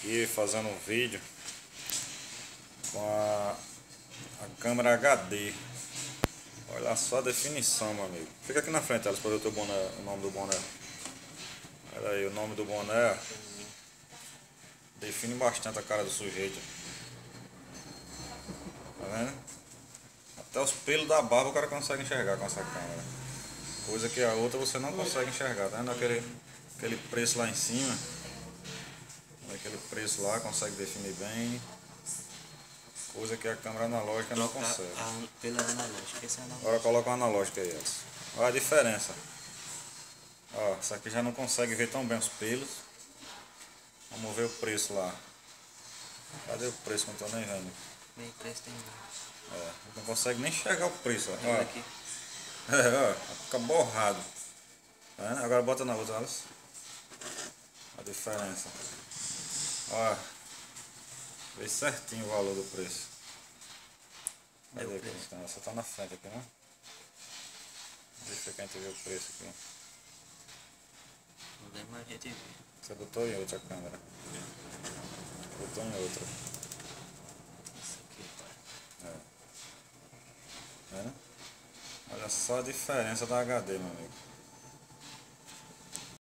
aqui fazendo um vídeo com a câmera HD. Olha só a definição, meu amigo. Fica aqui na frente, Alice, para ver o nome do boné. Olha aí, o nome do boné define bastante a cara do sujeito. Tá vendo? Até os pelos da barba o cara consegue enxergar com essa câmera. Coisa que a outra você não consegue enxergar, tá vendo? Aquele preço lá em cima. Aquele preço lá consegue definir bem. Coisa que a câmera analógica não consegue. Pela analógica, esse é analógico. Agora coloca uma analógica aí, Edson. Olha a diferença. Ó, essa aqui já não consegue ver tão bem os pelos. Vamos ver o preço lá. Cadê o preço? Não tô nem vendo. Nem preço tem nada. É, não consegue nem enxergar o preço. Ó. Olha aqui. É, ó, fica borrado. Tá vendo? Agora bota na outra, Alice. A diferença. Ó, vê certinho o valor do preço. Cadê o preço? Então, você tá na frente aqui, né? Deixa que a gente ver o preço aqui. Não tem mais gente ver. Você botou em outra câmera. Botou em outra. Isso aqui, pai. É. Vendo? Olha só a diferença da HD, meu amigo.